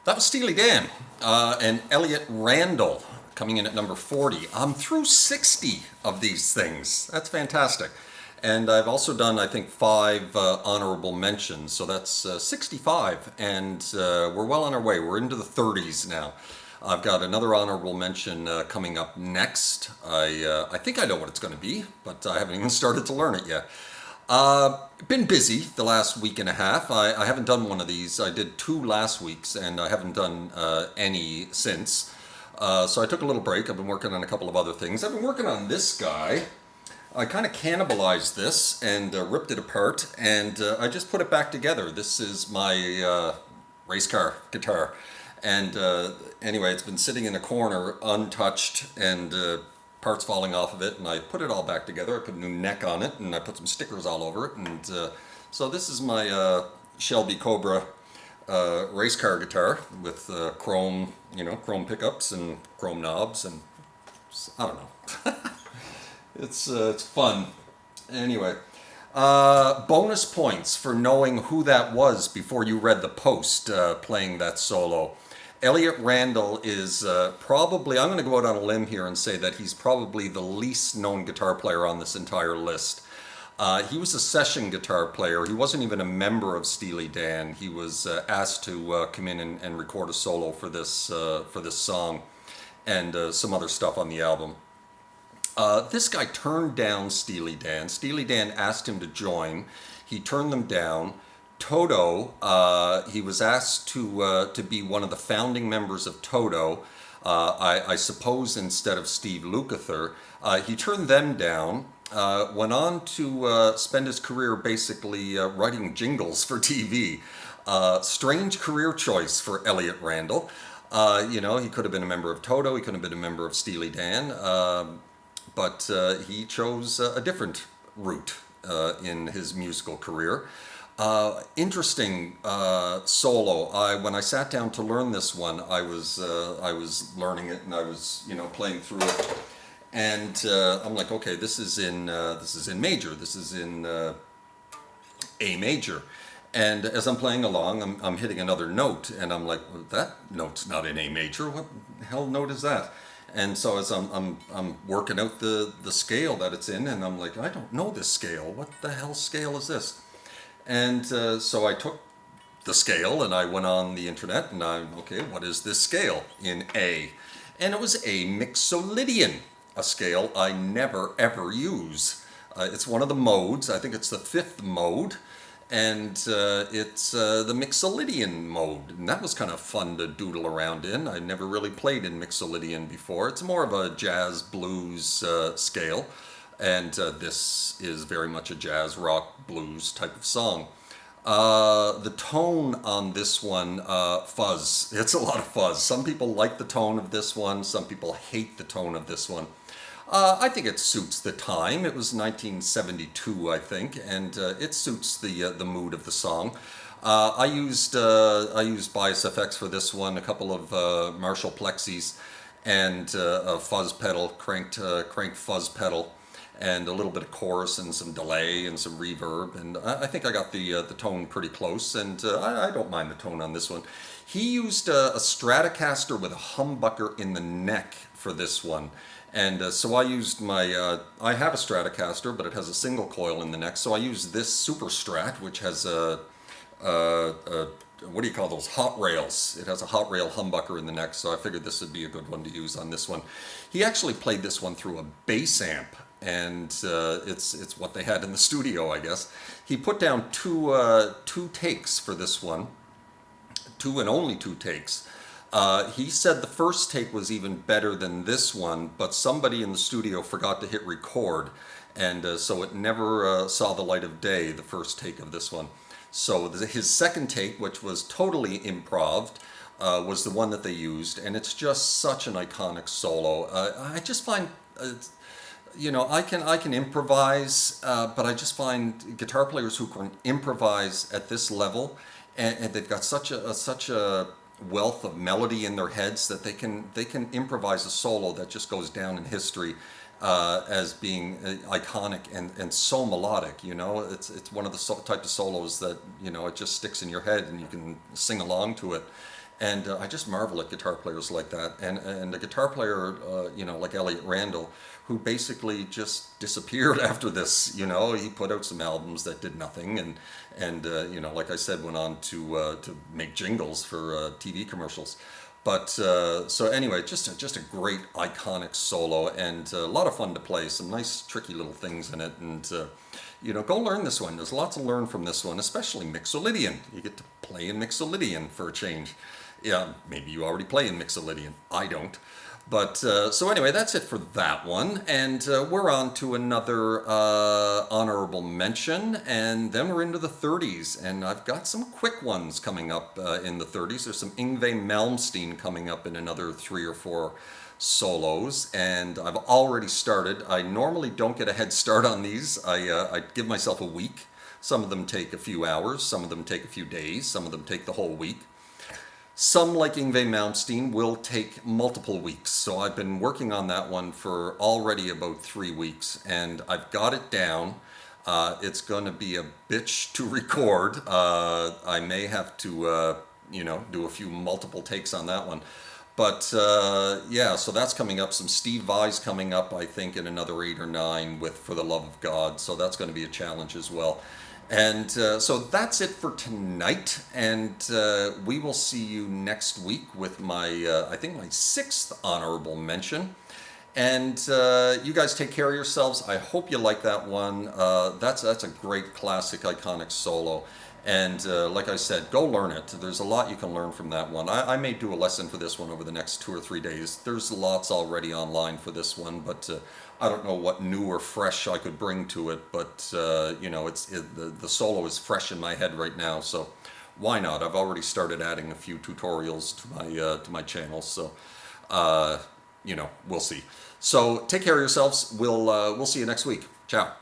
That was Steely Dan and Elliot Randall coming in at number 40. I'm through 60 of these things. That's fantastic. And I've also done, I think, 5 honorable mentions. So that's 65. And we're well on our way. We're into the 30s now. I've got another honorable mention coming up next. I think I know what it's going to be, but I haven't even started to learn it yet. Been busy the last week and a half. I haven't done one of these. I did 2 last weeks and I haven't done any since. So I took a little break. I've been working on a couple of other things. I've been working on this guy. I kind of cannibalized this and ripped it apart, and I just put it back together. This is my race car guitar. And anyway, it's been sitting in a corner untouched and parts falling off of it, and I put it all back together. I put a new neck on it, and I put some stickers all over it, and so this is my Shelby Cobra race car guitar with chrome, chrome pickups and chrome knobs, and I don't know. It's fun. Anyway, bonus points for knowing who that was before you read the post playing that solo. Elliot Randall is probably, I'm going to go out on a limb here and say that he's probably the least known guitar player on this entire list. He was a session guitar player. He wasn't even a member of Steely Dan. He was asked to come in and record a solo for this song and some other stuff on the album. This guy turned down Steely Dan. Steely Dan asked him to join. He turned them down. Toto, he was asked to be one of the founding members of Toto, I suppose instead of Steve Lukather. He turned them down, went on to spend his career basically writing jingles for TV. Strange career choice for Elliot Randall. He could have been a member of Toto, he could have been a member of Steely Dan, but he chose a different route in his musical career. Interesting solo. When I sat down to learn this one, I was learning it and I was playing through it, and I'm like, okay, this is in major. This is in A major. And as I'm playing along, I'm hitting another note, and I'm like, well, that note's not in A major. What the hell note is that? And so as I'm working out the scale that it's in, and I'm like, I don't know this scale. What the hell scale is this? And so I took the scale and I went on the internet and okay, what is this scale in A? And it was a mixolydian, a scale I never ever use. It's one of the modes. I think it's the 5th mode, and it's the mixolydian mode. And that was kind of fun to doodle around in. I never really played in mixolydian before. It's more of a jazz blues scale. And this is very much a jazz, rock, blues type of song. The tone on this one, fuzz. It's a lot of fuzz. Some people like the tone of this one. Some people hate the tone of this one. I think it suits the time. It was 1972, I think, and it suits the mood of the song. I used Bias FX for this one, a couple of Marshall Plexis, and a fuzz pedal, cranked fuzz pedal, and a little bit of chorus and some delay and some reverb, and I think I got the tone pretty close, and I don't mind the tone on this one. He used a Stratocaster with a humbucker in the neck for this one. And so I used I have a Stratocaster, but it has a single coil in the neck. So I used this Super Strat, which has what do you call those, hot rails. It has a hot rail humbucker in the neck, so I figured this would be a good one to use on this one. He actually played this one through a bass amp, and it's what they had in the studio, I guess. He put down two takes for this one, two and only two takes. He said the first take was even better than this one, but somebody in the studio forgot to hit record, and so it never saw the light of day, the first take of this one. So his second take, which was totally improv, was the one that they used, and it's just such an iconic solo. I just find, I can improvise, but I just find guitar players who can improvise at this level, and they've got such a wealth of melody in their heads that they can improvise a solo that just goes down in history as being iconic and so melodic. It's one of the type of solos that it just sticks in your head and you can sing along to it. And I just marvel at guitar players like that, and a guitar player like Elliot Randall, who basically just disappeared after this. He put out some albums that did nothing, and like I said, went on to make jingles for TV commercials. But so anyway, just a great iconic solo, and a lot of fun to play. Some nice tricky little things in it, and go learn this one. There's lots to learn from this one, especially Mixolydian. You get to play in Mixolydian for a change. Yeah, maybe you already play in Mixolydian. I don't. But so anyway, that's it for that one, and we're on to another honorable mention, and then we're into the 30s, and I've got some quick ones coming up in the 30s. There's some Yngwie Malmsteen coming up in another 3 or 4 solos, and I've already started. I normally don't get a head start on these. I give myself a week. Some of them take a few hours, some of them take a few days, some of them take the whole week. Some, like Yngwie Malmsteen, will take multiple weeks. So I've been working on that one for already about 3 weeks, and I've got it down. It's going to be a bitch to record. I may have to, do a few multiple takes on that one. But yeah, so that's coming up. Some Steve Vai's coming up, I think, in another 8 or 9 with For the Love of God. So that's going to be a challenge as well. And so that's it for tonight, and we will see you next week with my, I think my 6th honorable mention. And you guys take care of yourselves. I hope you like that one. That's a great classic, iconic solo. And like I said, go learn it. There's a lot you can learn from that one. I may do a lesson for this one over the next 2 or 3 days. There's lots already online for this one, but I don't know what new or fresh I could bring to it. But the solo is fresh in my head right now, so why not? I've already started adding a few tutorials to my channel, so we'll see. So take care of yourselves. We'll see you next week. Ciao.